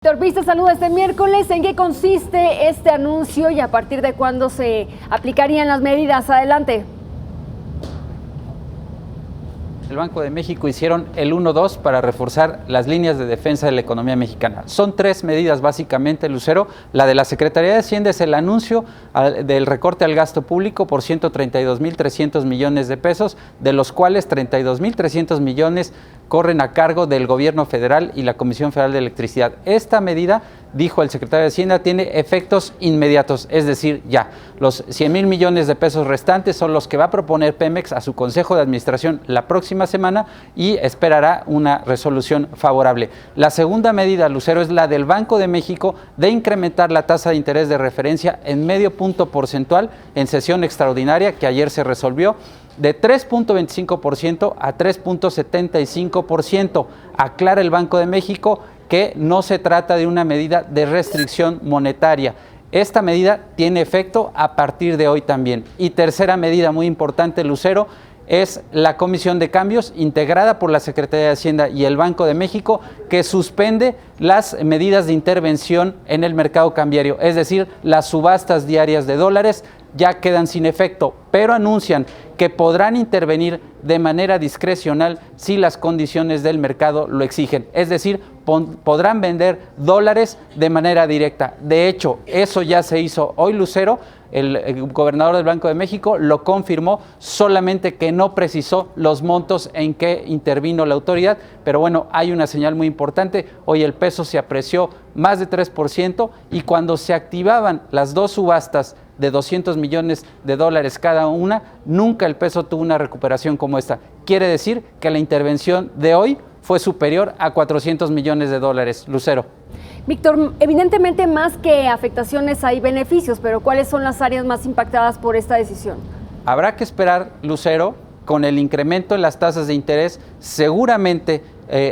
Torpista, saluda este miércoles. ¿En qué consiste este anuncio y a partir de cuándo se aplicarían las medidas? Adelante. El Banco de México hicieron el 1-2 para reforzar las líneas de defensa de la economía mexicana. Son tres medidas básicamente, Lucero. La de la Secretaría de Hacienda es el anuncio del recorte al gasto público por 132,300 millones de pesos, de los cuales 32,300 millones corren a cargo del gobierno federal y la Comisión Federal de Electricidad. Esta medida, dijo el secretario de Hacienda, tiene efectos inmediatos, es decir, ya. Los 100,000 millones de pesos restantes son los que va a proponer Pemex a su Consejo de Administración la próxima semana y esperará una resolución favorable. La segunda medida, Lucero, es la del Banco de México de incrementar la tasa de interés de referencia en medio punto porcentual en sesión extraordinaria que ayer se resolvió, de 3.25% a 3.75%. Aclara el Banco de México que no se trata de una medida de restricción monetaria. Esta medida tiene efecto a partir de hoy también. Y tercera medida muy importante, Lucero, es la Comisión de Cambios integrada por la Secretaría de Hacienda y el Banco de México, que suspende las medidas de intervención en el mercado cambiario, es decir, las subastas diarias de dólares ya quedan sin efecto, pero anuncian que podrán intervenir de manera discrecional si las condiciones del mercado lo exigen, es decir, podrán vender dólares de manera directa. De hecho, eso ya se hizo hoy, Lucero. El gobernador del Banco de México lo confirmó, solamente que no precisó los montos en que intervino la autoridad, pero bueno, hay una señal muy importante. Hoy el peso se apreció más de 3% y cuando se activaban las dos subastas de 200 millones de dólares cada una, nunca el peso tuvo una recuperación como esta. Quiere decir que la intervención de hoy fue superior a 400 millones de dólares, Lucero. Víctor, evidentemente más que afectaciones hay beneficios, pero ¿cuáles son las áreas más impactadas por esta decisión? Habrá que esperar, Lucero, con el incremento en las tasas de interés, seguramente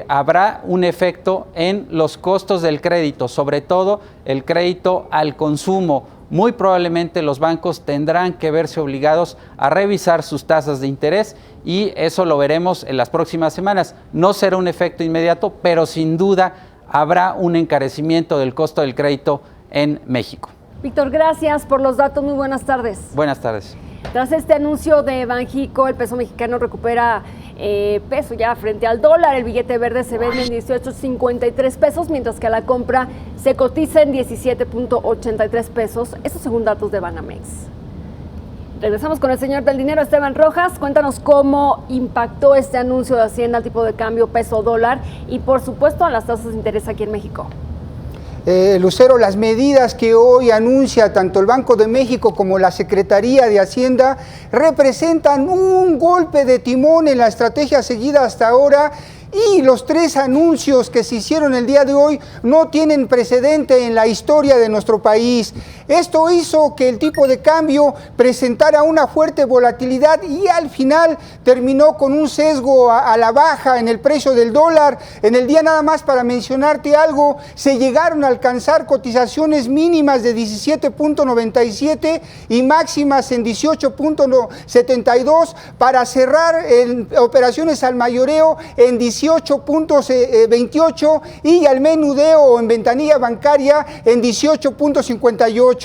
habrá un efecto en los costos del crédito, sobre todo el crédito al consumo. Muy probablemente los bancos tendrán que verse obligados a revisar sus tasas de interés y eso lo veremos en las próximas semanas. No será un efecto inmediato, pero sin duda habrá un encarecimiento del costo del crédito en México. Víctor, gracias por los datos. Muy buenas tardes. Buenas tardes. Tras este anuncio de Banxico, el peso mexicano recupera peso ya frente al dólar. El billete verde se vende en 18.53 pesos, mientras que a la compra se cotiza en 17.83 pesos. Estos según datos de Banamex. Regresamos con el señor del dinero, Esteban Rojas. Cuéntanos cómo impactó este anuncio de Hacienda al tipo de cambio peso-dólar y, por supuesto, a las tasas de interés aquí en México. Lucero, las medidas que hoy anuncia tanto el Banco de México como la Secretaría de Hacienda representan un golpe de timón en la estrategia seguida hasta ahora. Y los tres anuncios que se hicieron el día de hoy no tienen precedente en la historia de nuestro país. Esto hizo que el tipo de cambio presentara una fuerte volatilidad y al final terminó con un sesgo a la baja en el precio del dólar. En el día, nada más para mencionarte algo, se llegaron a alcanzar cotizaciones mínimas de 17.97 y máximas en 18.72 para cerrar en operaciones al mayoreo en 18.28 y al menudeo o en ventanilla bancaria en 18.58.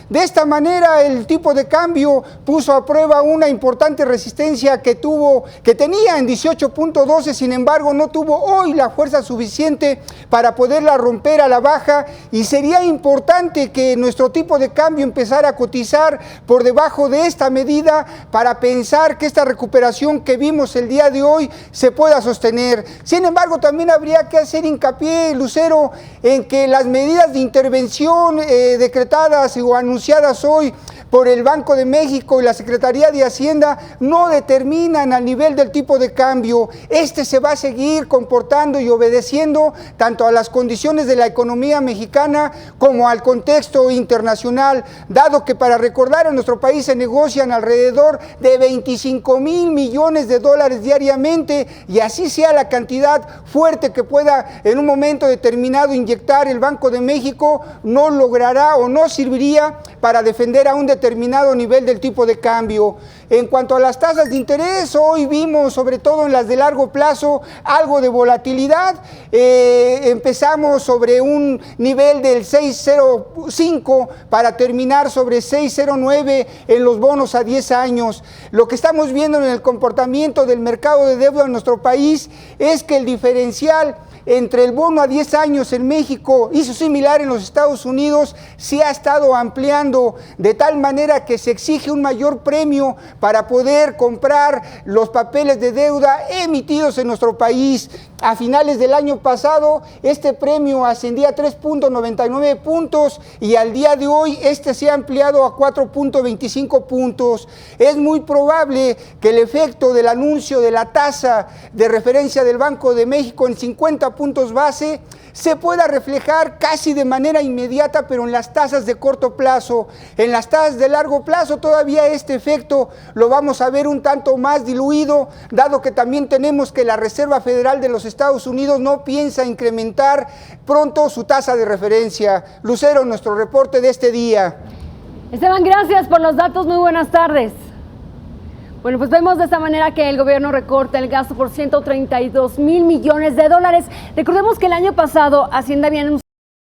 De esta manera el tipo de cambio puso a prueba una importante resistencia que tenía en 18.12, sin embargo no tuvo hoy la fuerza suficiente para poderla romper a la baja y sería importante que nuestro tipo de cambio empezara a cotizar por debajo de esta medida para pensar que esta recuperación que vimos el día de hoy se pueda sostener. Sin embargo, también habría que hacer hincapié, Lucero, en que las medidas de intervención decretadas o anunciadas hoy por el Banco de México y la Secretaría de Hacienda no determinan al nivel del tipo de cambio. Este se va a seguir comportando y obedeciendo tanto a las condiciones de la economía mexicana como al contexto internacional, dado que, para recordar, en nuestro país se negocian alrededor de 25,000 millones de dólares diariamente, y así sea la cantidad fuerte que pueda en un momento determinado inyectar el Banco de México, no logrará o no serviría para defender a un determinado nivel del tipo de cambio. En cuanto a las tasas de interés, hoy vimos, sobre todo en las de largo plazo, algo de volatilidad. Empezamos sobre un nivel del 6.05 para terminar sobre 6.09 en los bonos a 10 años. Lo que estamos viendo en el comportamiento del mercado de deuda en nuestro país es que el diferencial entre el bono a 10 años en México y su similar en los Estados Unidos se ha estado ampliando de tal manera que se exige un mayor premio para poder comprar los papeles de deuda emitidos en nuestro país. A finales del año pasado, este premio ascendía a 3.99 puntos y al día de hoy este se ha ampliado a 4.25 puntos. Es muy probable que el efecto del anuncio de la tasa de referencia del Banco de México en 50 puntos base se pueda reflejar casi de manera inmediata, pero en las tasas de corto plazo. En las tasas de largo plazo todavía este efecto lo vamos a ver un tanto más diluido, dado que también tenemos que la Reserva Federal de los Estados Unidos no piensa incrementar pronto su tasa de referencia. Lucero, nuestro reporte de este día. Esteban, gracias por los datos, muy buenas tardes. Bueno, pues vemos de esta manera que el gobierno recorta el gasto por 132 mil millones de dólares. Recordemos que el año pasado Hacienda había anunciado